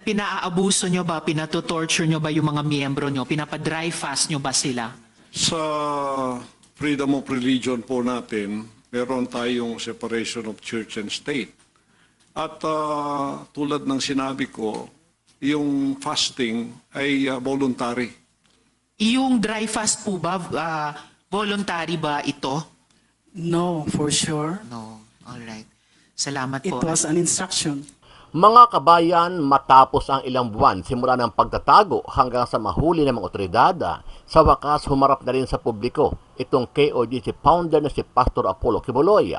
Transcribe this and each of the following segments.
Pinaabuso nyo ba, pinatotorture nyo ba yung mga miyembro nyo? Pinapadry fast nyo ba sila? Sa freedom of religion po natin, meron tayong separation of church and state. At tulad ng sinabi ko, yung fasting ay voluntary. Yung dry fast po ba, voluntary ba ito? No, for sure. No. Alright. Salamat It po. was an instruction. Mga kabayan, matapos ang ilang buwan simula ng pagtatago hanggang sa mahuli ng mga otoridad, sa wakas humarap na rin sa publiko itong KOJC founder na si Pastor Apollo Quiboloy.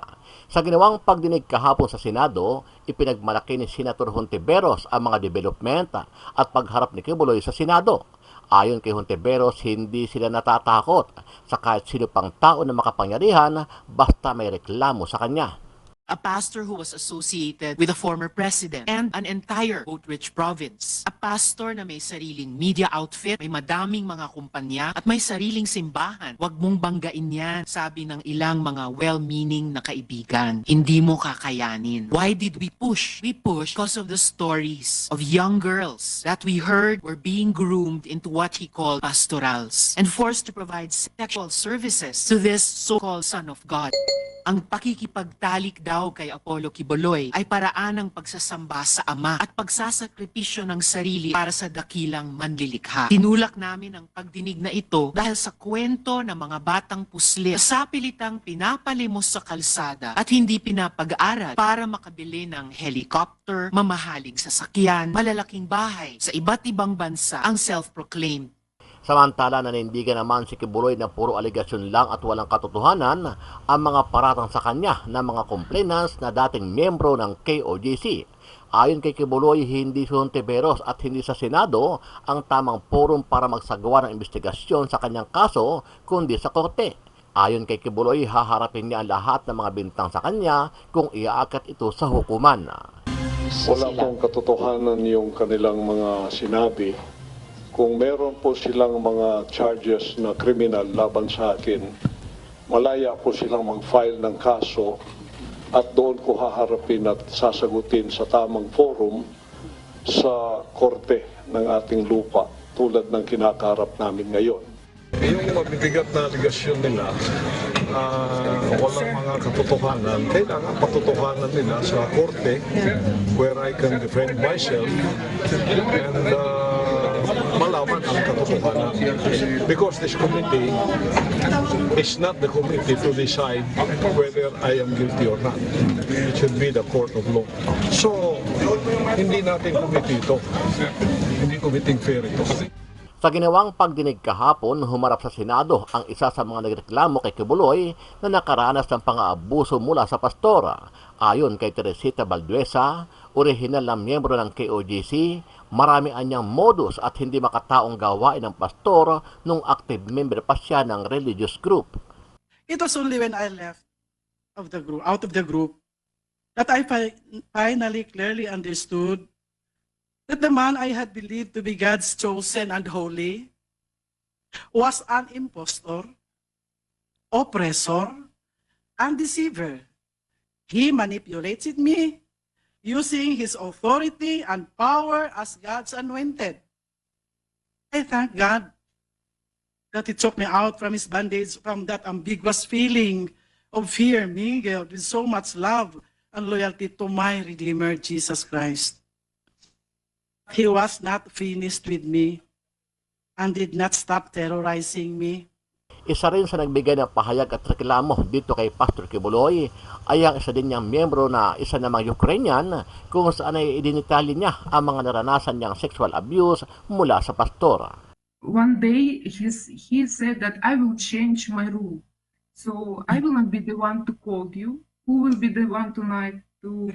Sa ginawang pagdinig kahapon sa Senado, ipinagmalaki ni Senator Hontiveros ang mga development at pagharap ni Quiboloy sa Senado. Ayon kay Hontiveros, hindi sila natatakot sa kahit sino pang tao na makapangyarihan basta may reklamo sa kanya. A pastor who was associated with a former president and an entire vote-rich province. A pastor na may sariling media outfit, may madaming mga kumpanya, at may sariling simbahan. Huwag mong banggain yan, sabi ng ilang mga well-meaning na kaibigan. Hindi mo kakayanin. Why did we push? We pushed because of the stories of young girls that we heard were being groomed into what he called pastorals and forced to provide sexual services to this so-called son of God. Ang pakikipagtalik daw kay Apollo Quiboloy ay paraan ng pagsasamba sa Ama at pagsasakripisyo ng sarili para sa dakilang manlilikha. Tinulak namin ang pagdinig na ito dahil sa kwento ng mga batang puslis sa pilitang pinapalimos sa kalsada at hindi pinapag-aral para makabili ng helicopter, mamahaling sasakyan, malalaking bahay sa iba't ibang bansa ang self-proclaimed. Samantala, nanindigan naman si Quiboloy na puro aligasyon lang at walang katotohanan ang mga paratang sa kanya ng mga complainants na dating miyembro ng KOJC. Ayon kay Quiboloy, hindi si Hontiveros at hindi sa Senado ang tamang forum para magsagawa ng investigasyon sa kanyang kaso, kundi sa korte. Ayon kay Quiboloy, haharapin niya ang lahat ng mga bintang sa kanya kung iaakat ito sa hukuman. Wala pong katotohanan yung kanilang mga sinabi. Kung meron po silang mga charges na kriminal laban sa akin, malaya po silang mag-file ng kaso at doon ko haharapin at sasagutin sa tamang forum sa korte ng ating lupa tulad ng kinakaharap namin ngayon. Yung mabibigat na aligasyon nila, walang mga katotohanan. Kailangan patotohanan nila sa korte where I can defend myself and malaman ang katotohanan. Because this committee is not the committee to decide whether I am guilty or not. It should be the court of law. So, hindi natin committee ito. Hindi committee fair ito. Sa ginawang pagdinig kahapon, humarap sa Senado ang isa sa mga nagreklamo kay Quiboloy na nakaranas ng pang-aabuso mula sa pastora. Ayon kay Teresita Balduesa, orihinal na miyembro ng KOJC, marami anyang modus at hindi makataong gawain ng pastor nung active member pa siya ng religious group. It was only when I left out of the group, that I finally clearly understood that the man I had believed to be God's chosen and holy was an impostor, oppressor, and deceiver. He manipulated me using his authority and power as God's anointed. I thank God that He took me out from His bondage, from that ambiguous feeling of fear mingled with so much love and loyalty to my Redeemer, Jesus Christ. He was not finished with me and did not stop terrorizing me. Isa rin sa nagbigay ng pahayag at reklamo dito kay Pastor Quiboloy ay ang isa din niyang miyembro na isa namang Ukrainian kung saan ay idinitali niya ang mga naranasan niyang sexual abuse mula sa pastora. One day he said that I will change my rule. So I will not be the one to call you. Who will be the one tonight to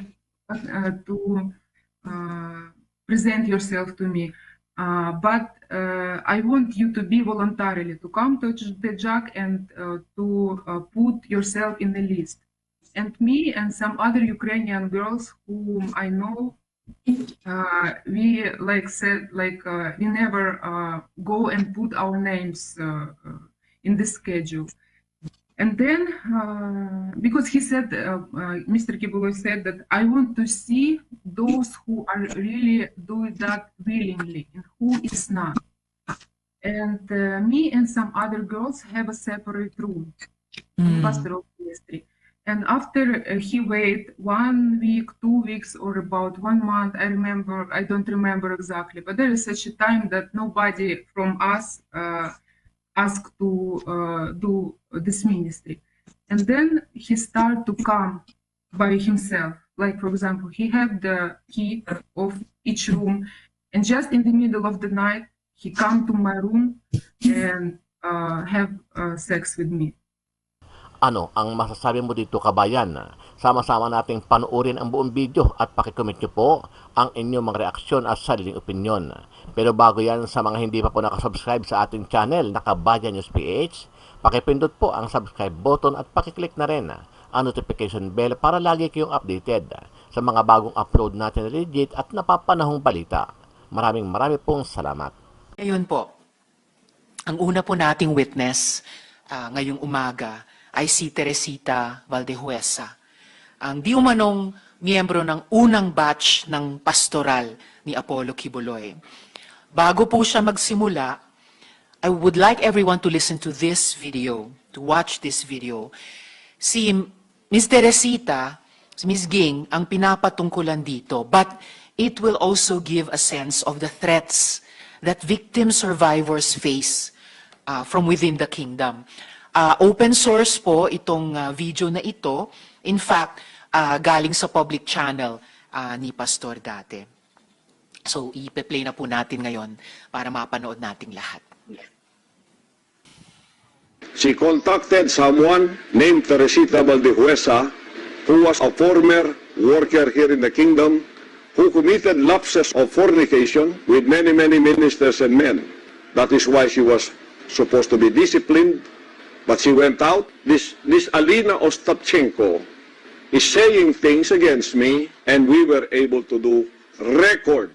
present yourself to me? But I want you to be voluntarily to come to the JAC and to put yourself in the list. And me and some other Ukrainian girls whom I know, we we never go and put our names in the schedule. And then, because he said, Mr. Quiboloy said that I want to see those who are really doing that willingly and who is not. And me and some other girls have a separate room in pastoral ministry. And after he waited 1 week, 2 weeks, or about 1 month, I don't remember exactly, but there is such a time that nobody from us asked to do this ministry. And then he started to come by himself. Like, for example, he had the key of each room, and just in the middle of the night, he come to my room and have sex with me. Ano ang masasabi mo dito, kabayan? Sama-sama nating panoorin ang buong video at pakicomment nyo po ang inyong mga reaksyon at sariling opinyon. Pero bago yan, sa mga hindi pa po nakasubscribe sa ating channel na Kabayan News PH, pakipindot po ang subscribe button at pakiclick na rin ang notification bell para lagi kayong updated sa mga bagong upload natin legit at napapanahong balita. Maraming pong salamat. Ngayon po, ang una po nating witness ngayong umaga ay si Teresita Valdehuesa, ang di umanong miyembro ng unang batch ng pastoral ni Apollo Quiboloy. Bago po siya magsimula, I would like everyone to listen to this video, to watch this video. Si Ms. Teresita, si Ms. Ging, ang pinapatungkulan dito, but it will also give a sense of the threats that victim survivors face from within the kingdom. Open source po itong video na ito. In fact, galing sa public channel ni Pastor dati. So, ipe-play na po natin ngayon para mapanood nating lahat. She contacted someone named Teresita Valdehuesa, who was a former worker here in the kingdom, who committed lapses of fornication with many ministers and men. That is why she was supposed to be disciplined. But she went out. This Alina Ostapchenko is saying things against me, and we were able to do record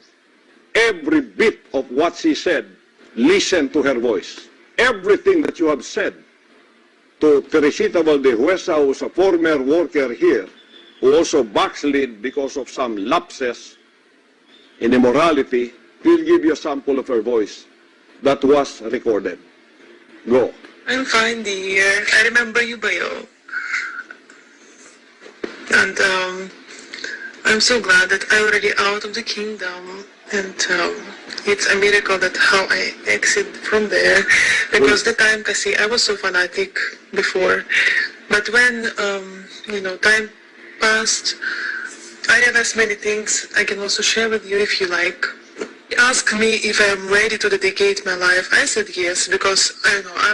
every bit of what she said. Listen to her voice. Everything that you have said to Teresita Valdehuesa, who's a former worker here, who also backslid because of some lapses in immorality, we'll give you a sample of her voice that was recorded. Go. I'm fine, dear. I remember you, Bayo. And I'm so glad that I'm already out of the kingdom. And it's a miracle that how I exit from there. Because the time, kasi I was so fanatic before. But when, time passed, I realized many things I can also share with you if you like. He asked me if I'm ready to dedicate my life. I said yes, because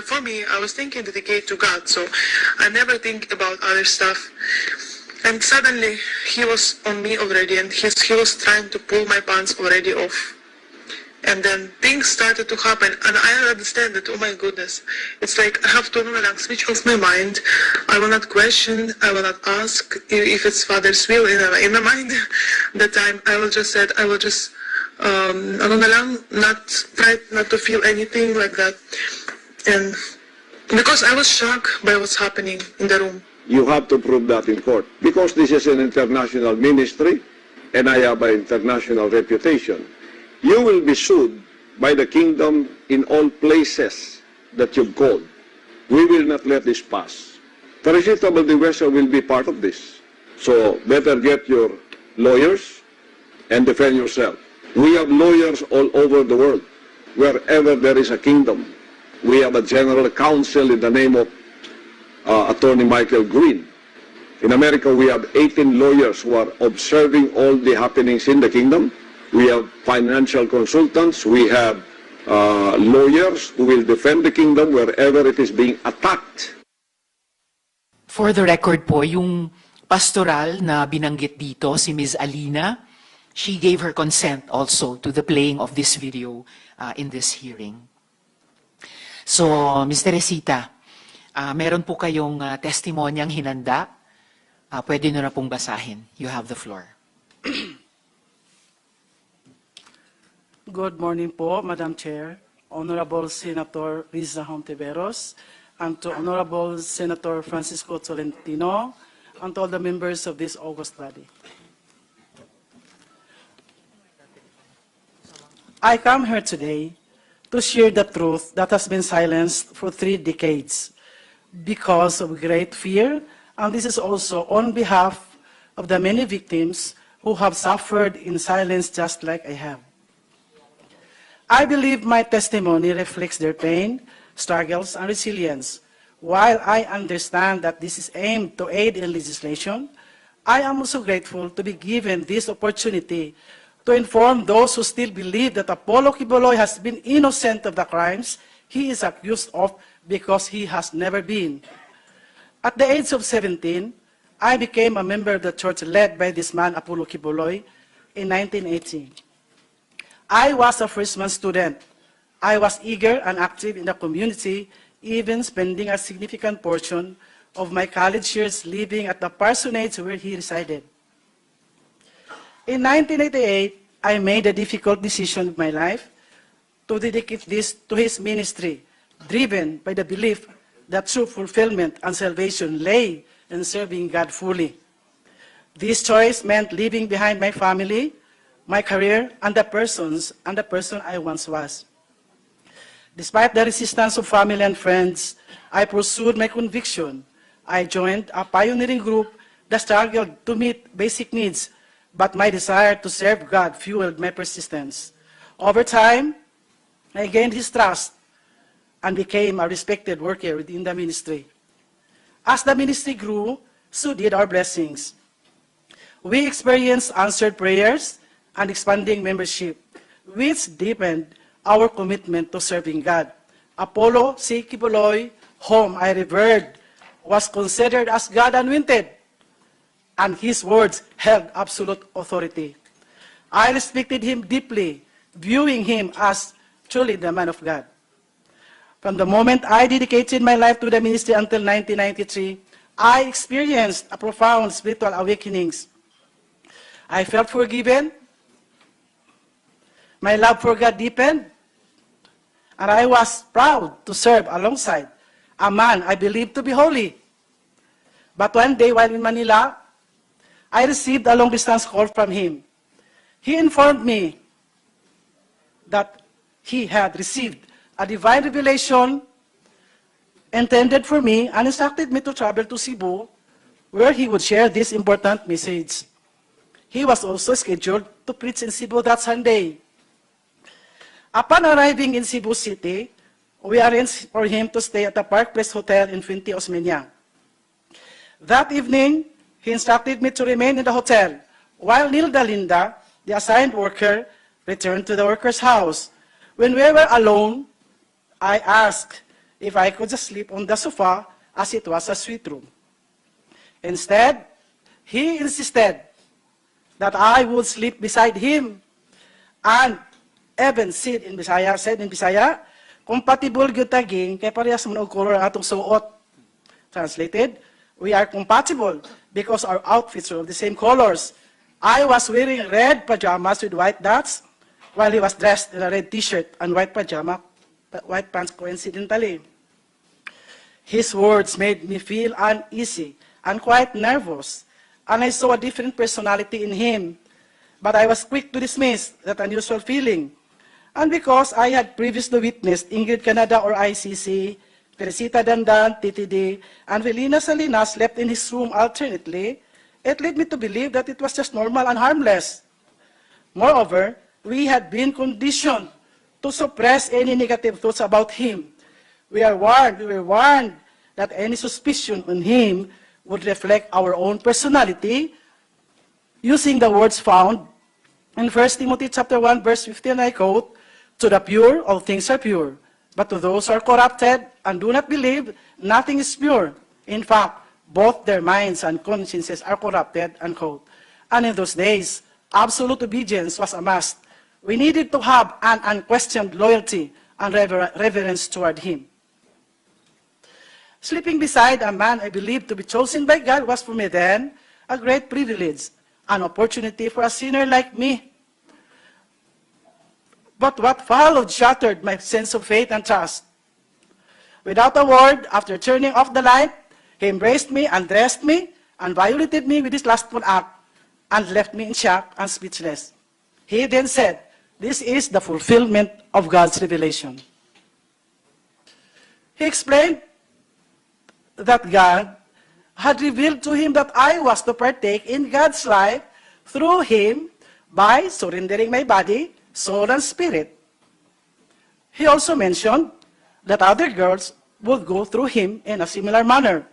for me, I was thinking dedicate to God, so I never think about other stuff. And suddenly, he was on me already, and he was trying to pull my pants already off. And then things started to happen, and I understand that, oh my goodness, it's like I have to switch off my mind. I will not question, I will not ask if it's Father's will in my mind. That time, I will just not try not to feel anything like that. And because I was shocked by what's happening in the room. You have to prove that in court, because this is an international ministry and I have an international reputation. You will be sued by the kingdom in all places that you've called. We will not let this pass. Teresita Valdehuesa will be part of this. So better get your lawyers and defend yourself. We have lawyers all over the world. Wherever there is a kingdom, we have a general counsel in the name of Attorney Michael Green. In America, we have 18 lawyers who are observing all the happenings in the kingdom. We have financial consultants. We have lawyers who will defend the kingdom wherever it is being attacked. For the record po, yung pastoral na binanggit dito, si Ms. Alina, she gave her consent also to the playing of this video in this hearing. So, Ms. Teresita, meron po kayong testimonyang hinanda. Pwede nyo na pong basahin. You have the floor. Good morning po, Madam Chair, Honorable Senator Riza Hontiveros, and to Honorable Senator Francisco Tolentino, and to all the members of this august body. I come here today to share the truth that has been silenced for 3 decades because of great fear, and this is also on behalf of the many victims who have suffered in silence just like I have. I believe my testimony reflects their pain, struggles, and resilience. While I understand that this is aimed to aid in legislation, I am also grateful to be given this opportunity to inform those who still believe that Apollo Quiboloy has been innocent of the crimes he is accused of because he has never been. At the age of 17, I became a member of the church led by this man, Apollo Quiboloy, in 1980. I was a freshman student. I was eager and active in the community, even spending a significant portion of my college years living at the parsonage where he resided. In 1988, I made a difficult decision of my life to dedicate this to his ministry, driven by the belief that true fulfillment and salvation lay in serving God fully. This choice meant leaving behind my family, my career, and the person I once was. Despite the resistance of family and friends, I pursued my conviction. I joined a pioneering group that struggled to meet basic needs, but my desire to serve God fueled my persistence. Over time, I gained his trust and became a respected worker within the ministry. As the ministry grew, so did our blessings. We experienced answered prayers and expanding membership, which deepened our commitment to serving God. Apollo C. Quiboloy, whom I revered, was considered as God anointed, and his words held absolute authority. I respected him deeply, viewing him as truly the man of God. From the moment I dedicated my life to the ministry until 1993, I experienced a profound spiritual awakenings. I felt forgiven, my love for God deepened, and I was proud to serve alongside a man I believed to be holy. But one day while in Manila, I received a long-distance call from him. He informed me that he had received a divine revelation intended for me and instructed me to travel to Cebu, where he would share this important message. He was also scheduled to preach in Cebu that Sunday. Upon arriving in Cebu City, we arranged for him to stay at the Park Place Hotel in Fuente Osmeña. That evening, he instructed me to remain in the hotel, while Nilda Linda, the assigned worker, returned to the worker's house. When we were alone, I asked if I could just sleep on the sofa as it was a suite room. Instead, he insisted that I would sleep beside him and even said in Bisaya, compatible gyud taging kay parehas man og color atong suot. Translated, we are compatible because our outfits are of the same colors. I was wearing red pajamas with white dots, while he was dressed in a red t-shirt and white pants coincidentally. His words made me feel uneasy and quite nervous, and I saw a different personality in him. But I was quick to dismiss that unusual feeling. And because I had previously witnessed Ingrid Canada or ICC, Teresita Dandan, TTD, and Velina Salinas slept in his room alternately, it led me to believe that it was just normal and harmless. Moreover, we had been conditioned to suppress any negative thoughts about him. We were warned that any suspicion on him would reflect our own personality, using the words found in 1 Timothy chapter 1, verse 15, I quote, "To the pure, all things are pure, but to those who are corrupted and do not believe, nothing is pure. In fact, both their minds and consciences are corrupted," unquote. And in those days, absolute obedience was a must. We needed to have an unquestioned loyalty and reverence toward him. Sleeping beside a man I believed to be chosen by God was for me then a great privilege, an opportunity for a sinner like me. But what followed shattered my sense of faith and trust. Without a word, after turning off the light, he embraced me, undressed me, and violated me with his lustful act, and left me in shock and speechless. He then said, "This is the fulfillment of God's revelation." He explained that God had revealed to him that I was to partake in God's life through him by surrendering my body, soul, and spirit. He also mentioned that other girls would go through him in a similar manner.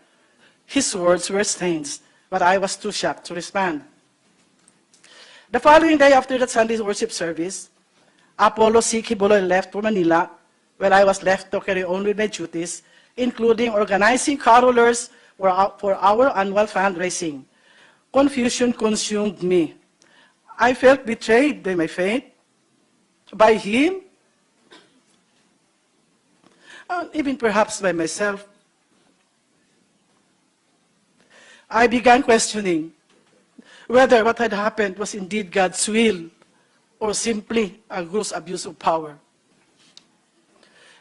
His words were strange, but I was too shocked to respond. The following day after that Sunday worship service, Apollo Quiboloy left for Manila, while I was left to carry on with my duties, including organizing carolers for our annual fundraising. Confusion consumed me. I felt betrayed by my faith, by him, and even perhaps by myself. I began questioning whether what had happened was indeed God's will or simply a gross abuse of power.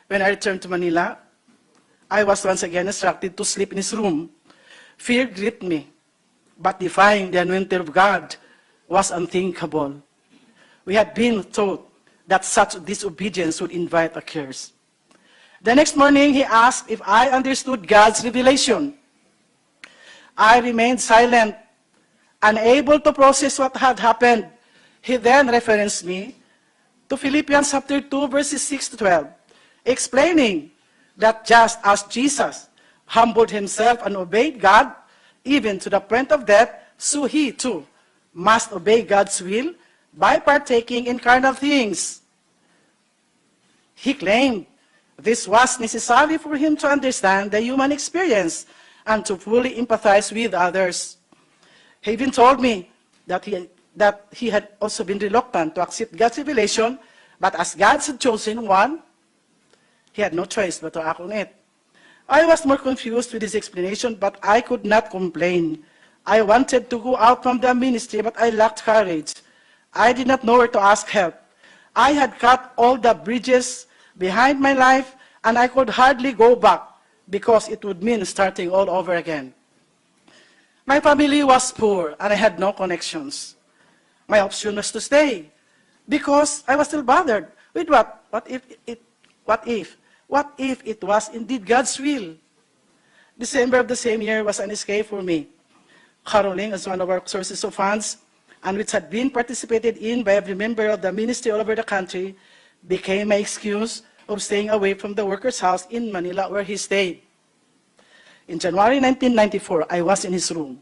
When I returned to Manila, I was once again instructed to sleep in his room. Fear gripped me, but defying the anointing of God was unthinkable. We had been taught that such disobedience would invite a curse. The next morning, he asked if I understood God's revelation. I remained silent, unable to process what had happened. He then referenced me to Philippians chapter 2, verses 6 to 12, explaining that just as Jesus humbled himself and obeyed God, even to the point of death, so he too must obey God's will by partaking in carnal things. He claimed this was necessary for him to understand the human experience and to fully empathize with others. He even told me that he had also been reluctant to accept God's revelation, but as God's chosen one, he had no choice but to act on it. I was more confused with his explanation, but I could not complain. I wanted to go out from the ministry, but I lacked courage. I did not know where to ask help. I had cut all the bridges behind my life, and I could hardly go back because it would mean starting all over again. My family was poor, and I had no connections. My option was to stay because I was still bothered with what if it was indeed God's will? December of the same year was an escape for me. Caroling as one of our sources of funds, and which had been participated in by every member of the ministry all over the country, became my excuse of staying away from the worker's house in Manila where he stayed. In January 1994, I was in his room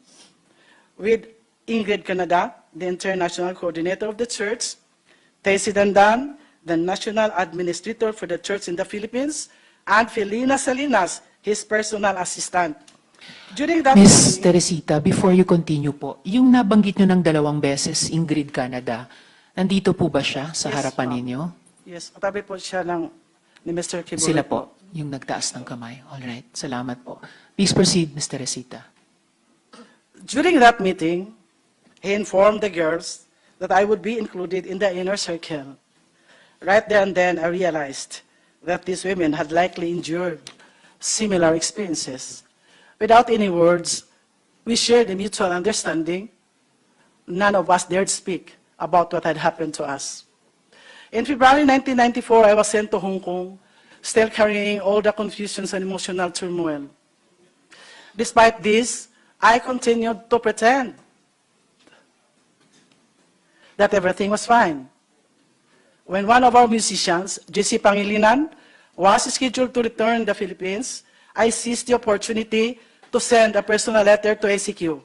with Ingrid Canada, the international coordinator of the church, Tessie Dandan, the national administrator for the church in the Philippines, and Felina Salinas, his personal assistant. During that Miss meeting, Teresita, before you continue po, yung nabanggit nyo ng 2 beses, Ingrid Canada, nandito po ba siya sa Yes, harapan ma'am. ninyo? yes, katabi po siya ni Mr. Quiboloy. Sila po, yung nagtaas ng kamay. Alright, salamat po. Please proceed, Miss Teresita. During that meeting, he informed the girls that I would be included in the inner circle. Right there and then, I realized that these women had likely endured similar experiences. Without any words, we shared a mutual understanding. None of us dared speak about what had happened to us. In February 1994, I was sent to Hong Kong, still carrying all the confusions and emotional turmoil. Despite this, I continued to pretend that everything was fine. When one of our musicians, J.C. Pangilinan, was scheduled to return to the Philippines, I seized the opportunity to send a personal letter to ACQ.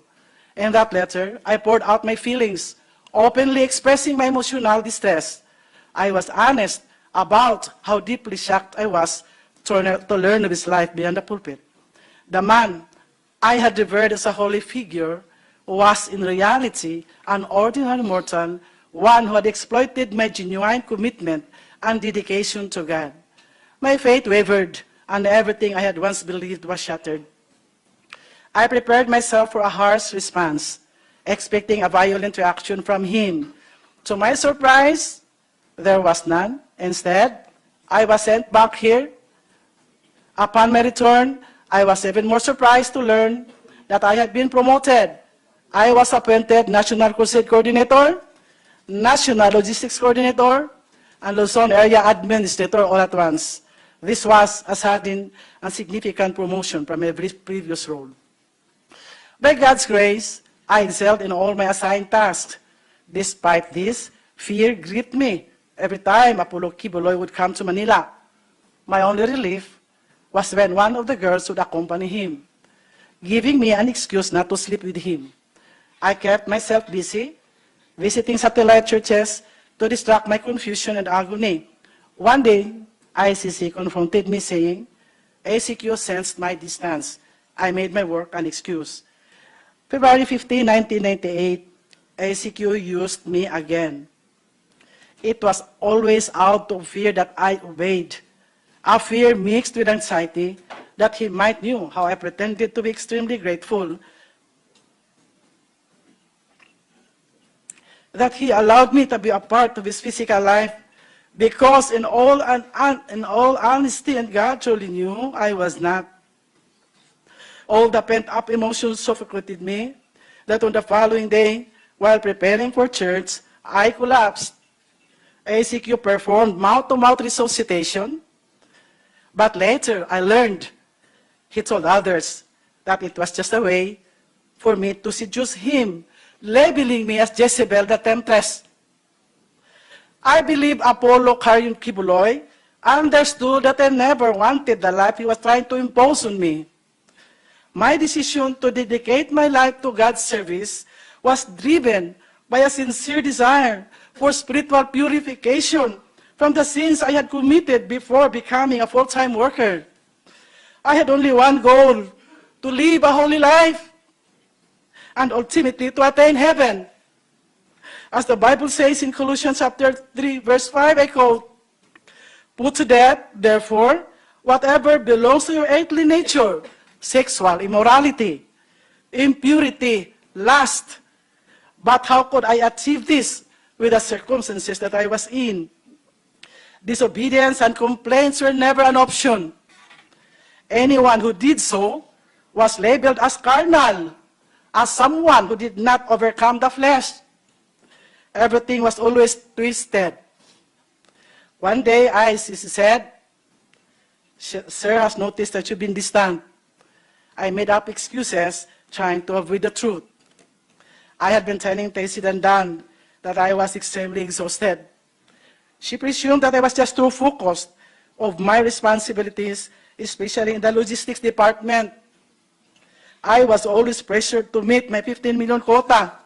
In that letter, I poured out my feelings, openly expressing my emotional distress. I was honest about how deeply shocked I was to learn of his life beyond the pulpit. The man I had revered as a holy figure was in reality an ordinary mortal, one who had exploited my genuine commitment and dedication to God. My faith wavered, and everything I had once believed was shattered. I prepared myself for a harsh response, expecting a violent reaction from him. To my surprise, there was none. Instead, I was sent back here Upon my return, I was even more surprised to learn that I had been promoted. I was appointed National Crusade Coordinator, National Logistics Coordinator, and Luzon Area Administrator all at once. This was a sudden and significant promotion from every previous role. By God's grace, I excelled in all my assigned tasks. Despite this, fear gripped me every time Apollo Quiboloy would come to Manila. My only relief was when one of the girls would accompany him, giving me an excuse not to sleep with him. I kept myself busy, visiting satellite churches to distract my confusion and agony. One day, ICC confronted me saying, ACQ sensed my distance. I made my work an excuse. February 15, 1998, ACQ used me again. It was always out of fear that I obeyed, a fear mixed with anxiety that he might knew how I pretended to be extremely grateful that he allowed me to be a part of his physical life, because in all honesty, and God truly knew I was not. All the pent-up emotions suffocated me that on the following day, while preparing for church, I collapsed. ACQ performed mouth-to-mouth resuscitation, but later I learned he told others that it was just a way for me to seduce him, labeling me as Jezebel the Temptress. I believe Apollo Quiboloy understood that I never wanted the life he was trying to impose on me. My decision to dedicate my life to God's service was driven by a sincere desire for spiritual purification from the sins I had committed before becoming a full-time worker. I had only one goal: to live a holy life and ultimately to attain heaven. As the Bible says in Colossians chapter 3, verse 5, I quote, "Put to death, therefore, whatever belongs to your earthly nature, sexual immorality, impurity, lust." But how could I achieve this with the circumstances that I was in? Disobedience and complaints were never an option. Anyone who did so was labeled as carnal, as someone who did not overcome the flesh. Everything was always twisted. One day, ICC said, "Sir has noticed that you've been distant." I made up excuses, trying to avoid the truth. I had been telling Tracy and Dan that I was extremely exhausted. She presumed that I was just too focused on my responsibilities, especially in the logistics department. I was always pressured to meet my 15 million quota.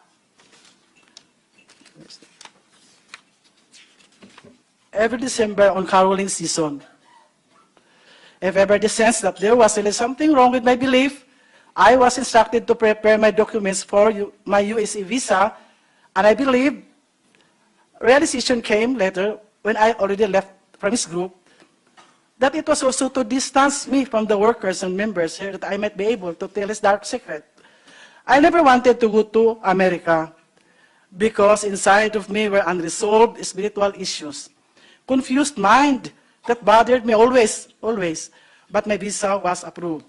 Every December on caroling season, if ever they sensed that there was really something wrong with my belief, I was instructed to prepare my documents for my USA visa, and I believe realization came later when I already left from his group, that it was also to distance me from the workers and members here that I might be able to tell his dark secret. I never wanted to go to America because inside of me were unresolved spiritual issues, confused mind that bothered me always, but my visa was approved.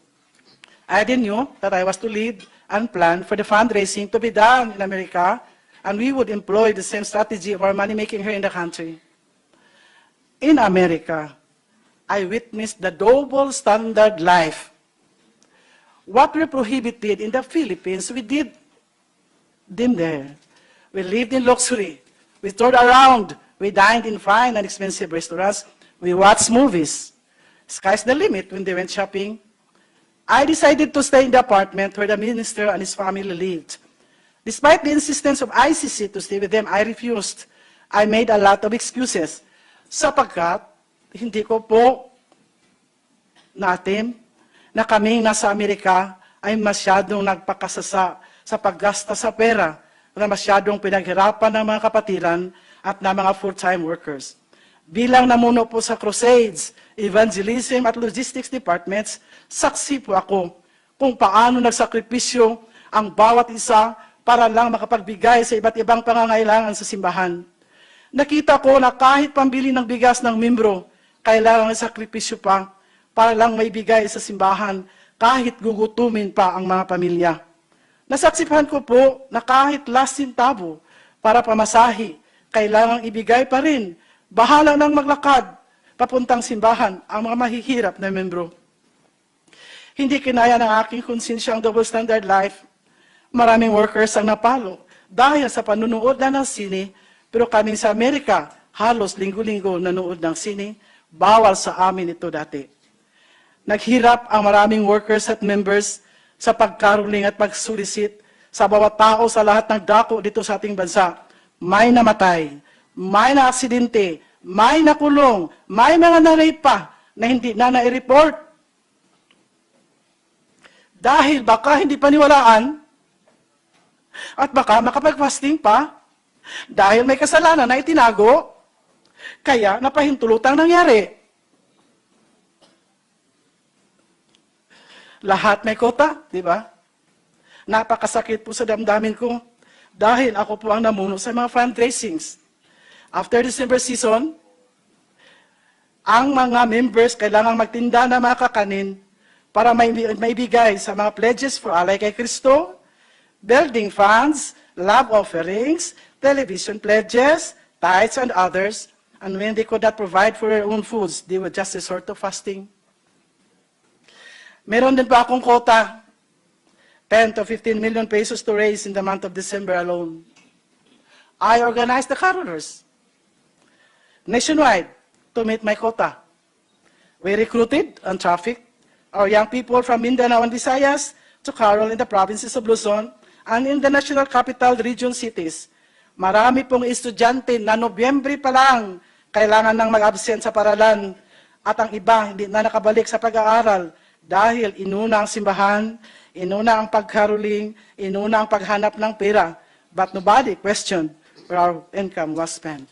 I then knew that I was to lead and plan for the fundraising to be done in America, and we would employ the same strategy of our money-making here in the country. In America, I witnessed the double standard life. What we prohibited in the Philippines, we did them there. We lived in luxury. We toured around. We dined in fine and expensive restaurants. We watched movies. Sky's the limit when they went shopping. I decided to stay in the apartment where the minister and his family lived. Despite the insistence of ICC to stay with them, I refused. I made a lot of excuses. Sapagkat, hindi ko po natin na kaming nasa Amerika ay masyadong nagpakasasa sa paggasta sa pera na masyadong pinaghirapan ng mga kapatiran at ng mga full-time workers. Bilang namuno po sa crusades, evangelism at logistics departments, saksi po ako kung paano nagsakripisyo ang bawat isa para lang makapagbigay sa iba't ibang pangangailangan sa simbahan. Nakita ko na kahit pambili ng bigas ng membro, kailangan ng sakripisyo pa para lang may bigay sa simbahan kahit gugutumin pa ang mga pamilya. Nasaksihan ko po na kahit last centavo para pamasahi, kailangang ibigay pa rin. Bahala nang maglakad papuntang simbahan ang mga mahihirap na membro. Hindi kinaya ng aking konsensya ang double standard life. Maraming workers ang napalo dahil sa panunood na ng sine, pero kaming sa Amerika, halos linggo-linggo nanood ng sine, bawal sa amin ito dati. Naghirap ang maraming workers at members sa pagkaruling at pagsulisit sa bawat tao sa lahat ng dako dito sa ating bansa. May namatay, may na-aksidente, may nakulong, may mga na-rape pa na hindi na na-report. Dahil baka hindi paniwalaan at baka makapag-fasting pa dahil may kasalanan na itinago, kaya napahintulutang nangyari. Lahat may kota, di ba? Napakasakit po sa damdamin ko dahil ako po ang namuno sa mga fundraisings. After December season, ang mga members kailangang magtinda ng mga kakanin para maibigay sa mga pledges for Alay kay Kristo, building funds, love offerings, television pledges, tithes, and others. And when they could not provide for their own foods, they would just resort to fasting. Meron din pa akong quota, 10 to 15 million pesos to raise in the month of December alone. I organized the carolers nationwide to meet my quota. We recruited and trafficked our young people from Mindanao and Visayas to carol in the provinces of Luzon and in the national capital region cities. Marami pong estudyante na Nobyembre pa lang kailangan nang mag-absent sa paralan at ang iba hindi na nakabalik sa pag-aaral dahil inuna ang simbahan, inuna ang pagkaruling, inuna ang paghanap ng pera. But nobody questioned where our income was spent.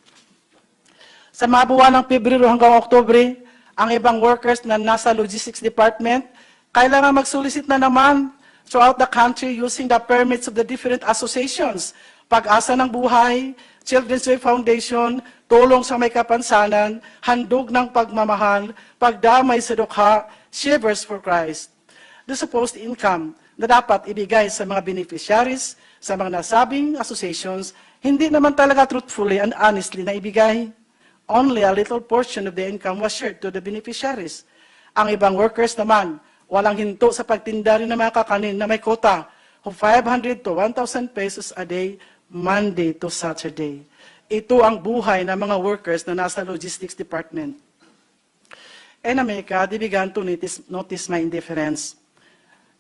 Sa mga buwan ng Pebrero hanggang Oktubre, ang ibang workers na nasa logistics department, kailangan mag-solicit na naman throughout the country using the permits of the different associations. Pag-asa ng buhay, Children's Way Foundation, tulong sa may kapansanan, handog ng pagmamahal, pagdamay sa dukha, Shivers for Christ. The supposed income na dapat ibigay sa mga beneficiaries, sa mga nasabing associations, hindi naman talaga truthfully and honestly na ibigay. Only a little portion of the income was shared to the beneficiaries. Ang ibang workers naman, walang hinto sa pagtinda rin ng mga kakanin na may quota of 500 to 1,000 pesos a day, Monday to Saturday. Ito ang buhay ng mga workers na nasa logistics department. In America, they began to notice my indifference.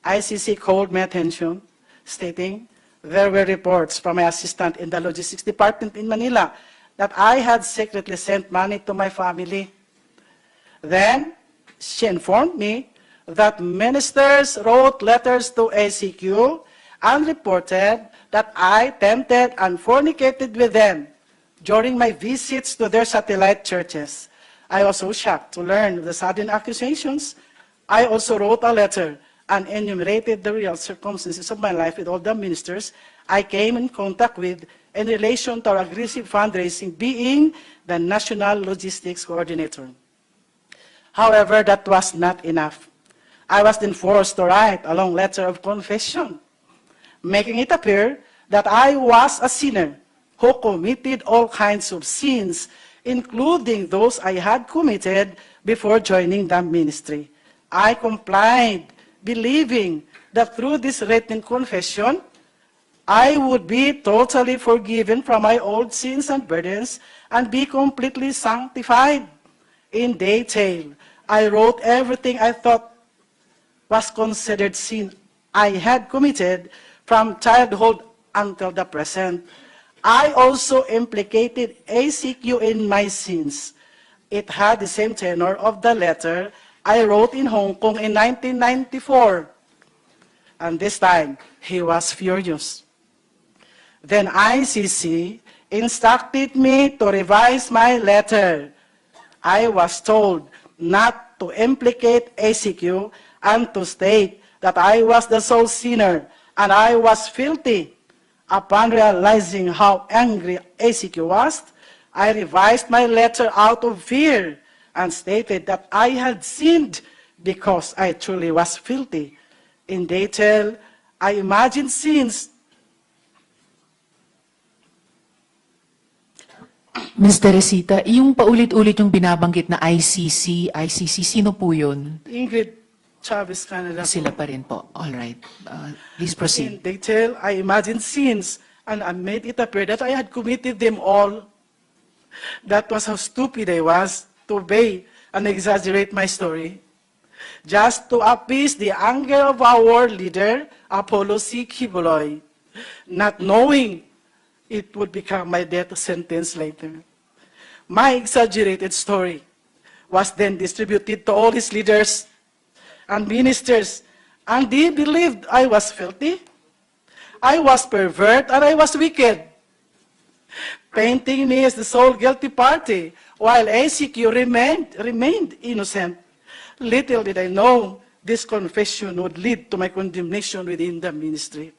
ICC called my attention, stating there were reports from my assistant in the logistics department in Manila that I had secretly sent money to my family. Then, she informed me that ministers wrote letters to ACQ and reported that I tempted and fornicated with them during my visits to their satellite churches. I was so shocked to learn of the sudden accusations. I also wrote a letter and enumerated the real circumstances of my life with all the ministers I came in contact with in relation to our aggressive fundraising, being the National Logistics Coordinator. However, that was not enough. I was then forced to write a long letter of confession, making it appear that I was a sinner who committed all kinds of sins, including those I had committed before joining the ministry. I complied, believing that through this written confession, I would be totally forgiven from my old sins and burdens and be completely sanctified. In detail, I wrote everything I thought was considered sin I had committed from childhood until the present. I also implicated ACQ in my sins. It had the same tenor of the letter I wrote in Hong Kong in 1994. And this time, he was furious. Then ICC instructed me to revise my letter. I was told not to implicate ACQ and to state that I was the sole sinner and I was filthy. Upon realizing how angry ACQ was, I revised my letter out of fear and stated that I had sinned because I truly was filthy. In detail, I imagined scenes. Ms. Teresita, yung paulit-ulit yung binabanggit na ICC, sino po yun? Ingrid Chavez Canada. Sila pa rin po. All right. Please In proceed. detail, I imagined scenes and I made it appear that I had committed them all. That was how stupid I was to obey and exaggerate my story, just to appease the anger of our leader, Apollo Quiboloy, not knowing it would become my death sentence later. My exaggerated story was then distributed to all his leaders and ministers, and they believed I was filthy, I was pervert, and I was wicked, painting me as the sole guilty party, while ACQ remained innocent. Little did I know this confession would lead to my condemnation within the ministry.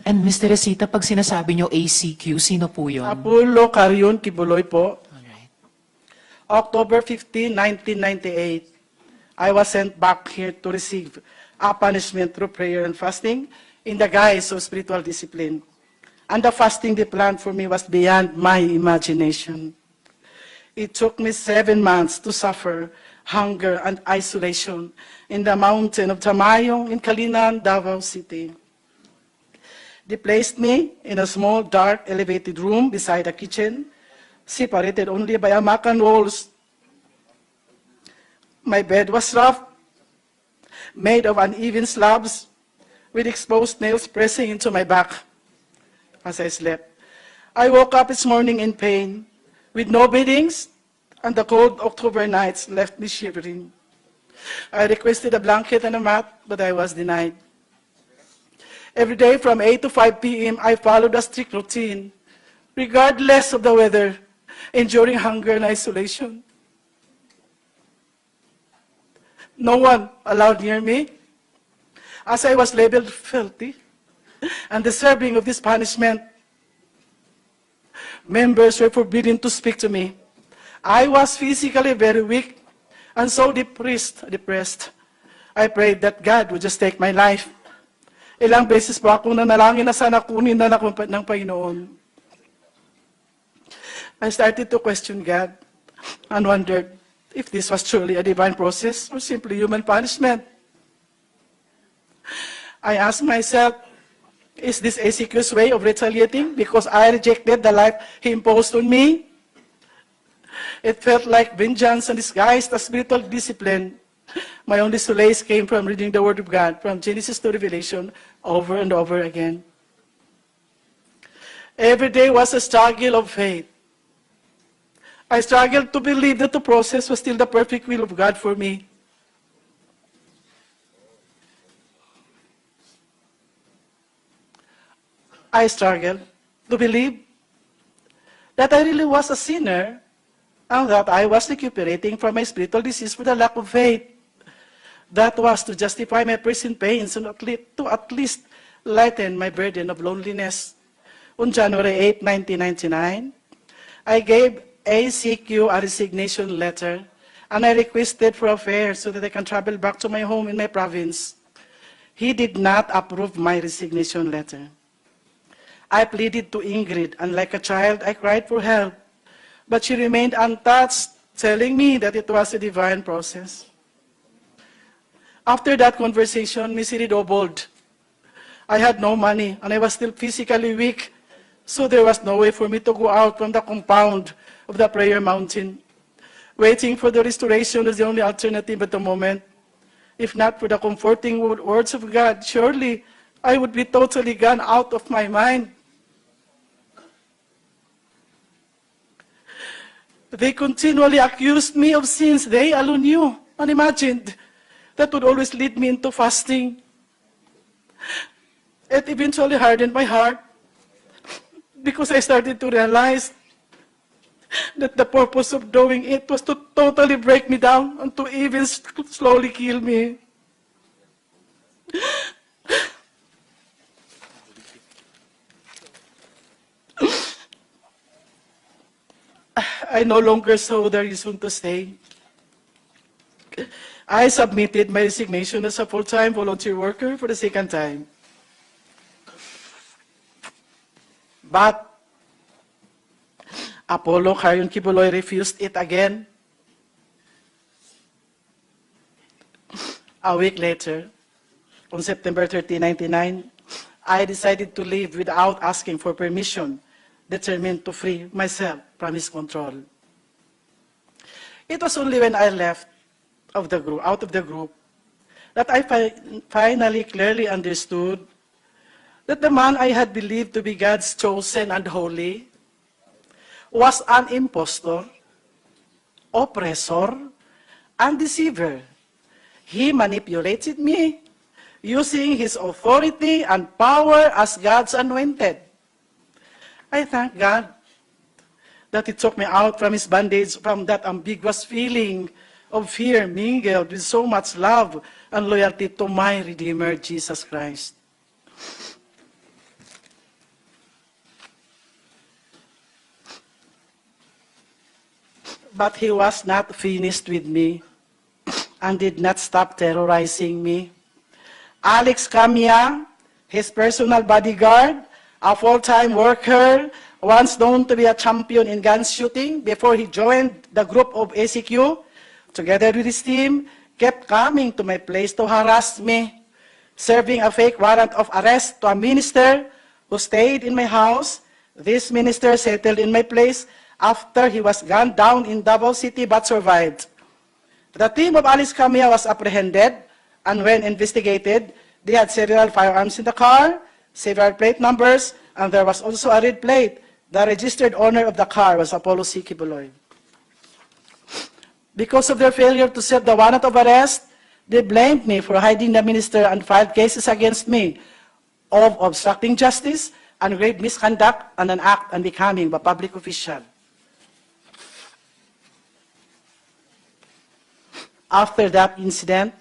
And Ms. Teresita, pag sinasabi nyo ACQ, sino po yun? Apollo Quiboloy po. Alright. October 15, 1998, I was sent back here to receive a punishment through prayer and fasting in the guise of spiritual discipline. And the fasting they planned for me was beyond my imagination. It took me 7 months to suffer hunger and isolation in the mountain of Tamayong in Kalinan, Davao City. They placed me in a small, dark, elevated room beside a kitchen, separated only by amakan walls. My bed was rough, made of uneven slabs, with exposed nails pressing into my back as I slept. I woke up this morning in pain, with no beddings, and the cold October nights left me shivering. I requested a blanket and a mat, but I was denied. Every day from 8 to 5 p.m., I followed a strict routine, regardless of the weather, enduring hunger and isolation. No one allowed near me, as I was labeled filthy and deserving of this punishment. Members were forbidden to speak to me. I was physically very weak and so depressed. I prayed that God would just take my life. Ilang beses po akong nanalangin na sana kunin na ng Panginoon. I started to question God and wondered if this was truly a divine process or simply human punishment. I asked myself, is this ACQ's way of retaliating because I rejected the life he imposed on me? It felt like vengeance and disguised as spiritual discipline. My only solace came from reading the Word of God from Genesis to Revelation over and over again. Every day was a struggle of faith. I struggled to believe that the process was still the perfect will of God for me. I struggled to believe that I really was a sinner and that I was recuperating from my spiritual disease for the lack of faith. That was to justify my present pains and to at least lighten my burden of loneliness. On January 8, 1999, I gave ACQ a resignation letter and I requested for a fare so that I can travel back to my home in my province. He did not approve my resignation letter. I pleaded to Ingrid, and like a child, I cried for help. But she remained untouched, telling me that it was a divine process. After that conversation, misery doubled. I had no money, and I was still physically weak, so there was no way for me to go out from the compound of the prayer mountain. Waiting for the restoration was the only alternative at the moment. If not for the comforting words of God, surely I would be totally gone out of my mind. They continually accused me of sins they alone knew and imagined that would always lead me into fasting. It eventually hardened my heart because I started to realize that the purpose of doing it was to totally break me down and to even slowly kill me. I no longer saw the reason to stay. I submitted my resignation as a full-time volunteer worker for the second time. But Apollo Quiboloy refused it again. A week later, on September 30, 1999, I decided to leave without asking for permission, determined to free myself from his control. It was only when I left out of the group, that I finally clearly understood that the man I had believed to be God's chosen and holy was an impostor, oppressor, and deceiver. He manipulated me using his authority and power as God's anointed. I thank God that he took me out from his bondage, from that ambiguous feeling of fear mingled with so much love and loyalty to my Redeemer, Jesus Christ. But he was not finished with me and did not stop terrorizing me. Alex Camia, his personal bodyguard, a full-time worker, once known to be a champion in gun shooting before he joined the group of ACQ, together with his team, kept coming to my place to harass me, serving a fake warrant of arrest to a minister who stayed in my house. This minister settled in my place after he was gunned down in Davao City but survived. The team of Alice Camia was apprehended, and when investigated, they had several firearms in the car, several plate numbers, and there was also a red plate. The registered owner of the car was Apollo Quiboloy. Because of their failure to serve the warrant of arrest, they blamed me for hiding the minister and filed cases against me of obstructing justice and grave misconduct and an act on becoming a public official. After that incident,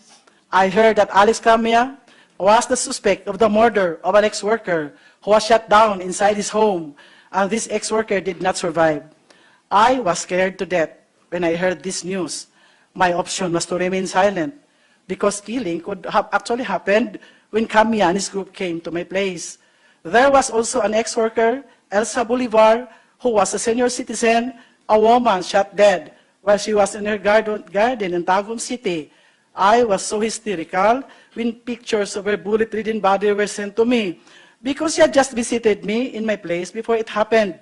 I heard that Alex Camia was the suspect of the murder of an ex-worker who was shot down inside his home, and this ex-worker did not survive. I was scared to death when I heard this news. My option was to remain silent, because killing could have actually happened when Camia and his group came to my place. There was also an ex-worker, Elsa Bolivar, who was a senior citizen, a woman shot dead while she was in her garden in Tagum City. I was so hysterical when pictures of her bullet-ridden body were sent to me because she had just visited me in my place before it happened.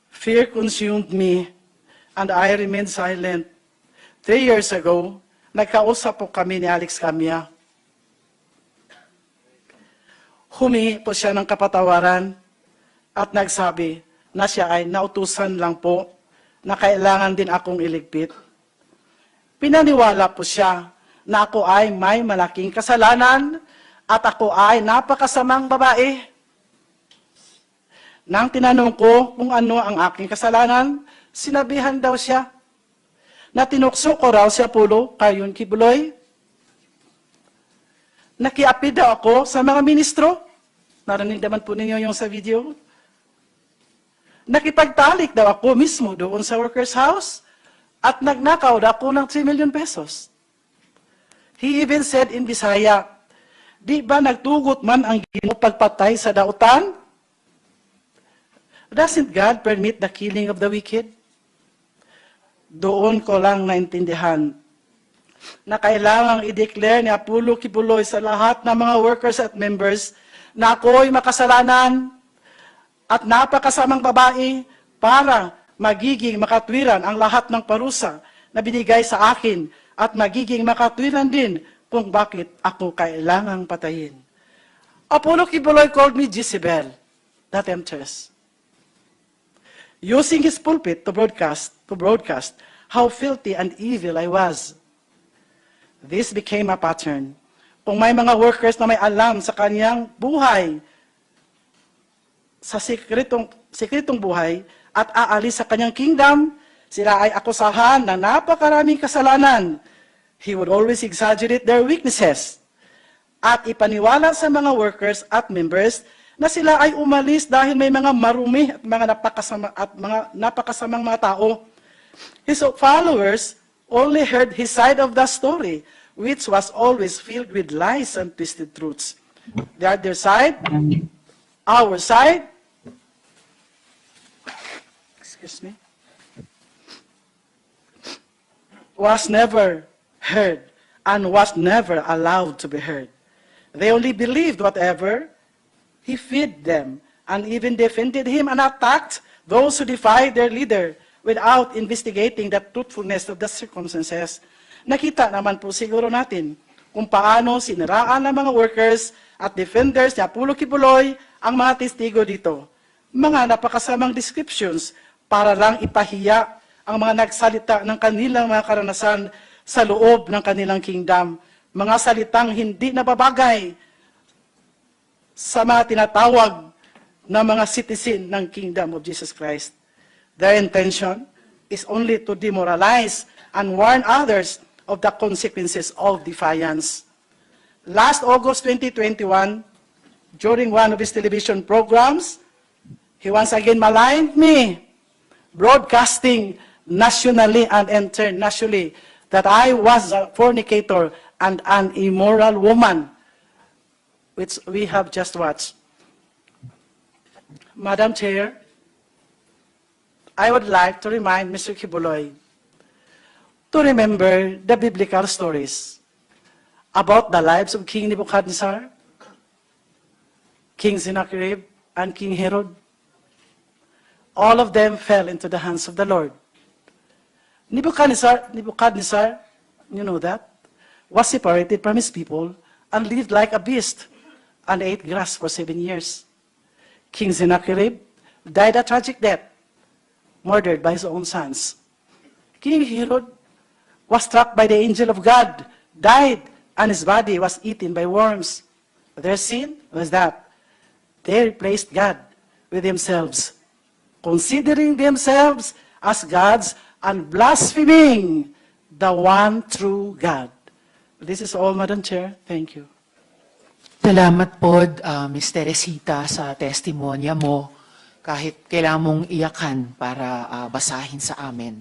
Fear consumed me, and I remained silent. 3 years ago, nagkausap po kami ni Alex Camia. Humingi po siya ng kapatawaran at nagsabi na siya ay nautusan lang po na kailangan din akong iligpit. Pinaniwala po siya na ako ay may malaking kasalanan at ako ay napakasamang babae. Nang tinanong ko kung ano ang aking kasalanan, sinabihan daw siya na tinukso ko raw si Apollo Quiboloy. Nakiapid daw ako sa mga ministro. Narinig naman po ninyo yung sa video. Nakipagtalik daw ako mismo doon sa workers' house at nagnakaw daw ako ng 3 million pesos. He even said in Bisaya, di ba nagtugot man ang Ginoo pagpatay sa dautan? Doesn't God permit the killing of the wicked? Doon ko lang naintindihan na kailangang i-declare ni Apollo Quiboloy sa lahat ng mga workers at members na ako'y makasalanan at napakasamang babae para magiging makatwiran ang lahat ng parusa na binigay sa akin at magiging makatwiran din kung bakit ako kailangang patayin. Apollo Quiboloy called me Jezebel, the temptress, using his pulpit to broadcast how filthy and evil I was. This became a pattern. Kung may mga workers na may alam sa kanyang buhay, sa sikretong buhay, at aalis sa kanyang kingdom, sila ay akusahan ng napakaraming kasalanan. He would always exaggerate their weaknesses at ipaniwala sa mga workers at members na sila ay umalis dahil may mga marumi at mga napakasamang mga tao. His followers only heard his side of the story, which was always filled with lies and twisted truths. The other side, our side, excuse me, was never heard and was never allowed to be heard. They only believed whatever he fed them, and even defended him and attacked those who defied their leader without investigating the truthfulness of the circumstances. Nakita naman po siguro natin kung paano siniraan ng mga workers at defenders ni Apollo Quiboloy ang mga testigo dito. Mga napakasamang descriptions para lang ipahiya ang mga nagsalita ng kanilang mga karanasan sa loob ng kanilang kingdom. Mga salitang hindi nababagay sa mga tinatawag na mga citizen ng kingdom of Jesus Christ. Their intention is only to demoralize and warn others of the consequences of defiance. Last August 2021, during one of his television programs, he once again maligned me, broadcasting nationally and internationally that I was a fornicator and an immoral woman, which we have just watched. Madam Chair, I would like to remind Mr. Quiboloy to remember the biblical stories about the lives of King Nebuchadnezzar, King Sennacherib, and King Herod. All of them fell into the hands of the Lord. Nebuchadnezzar, you know that, was separated from his people and lived like a beast and ate grass for 7 years. King Sennacherib died a tragic death, murdered by his own sons. King Herod was struck by the angel of God, died, and his body was eaten by worms. Their sin was that they replaced God with themselves, considering themselves as gods and blaspheming the one true God. This is all, Madam Chair. Thank you. Salamat po, Ms. Teresita, sa testimonya mo. Kahit kailangan mong iyakan para basahin sa amin.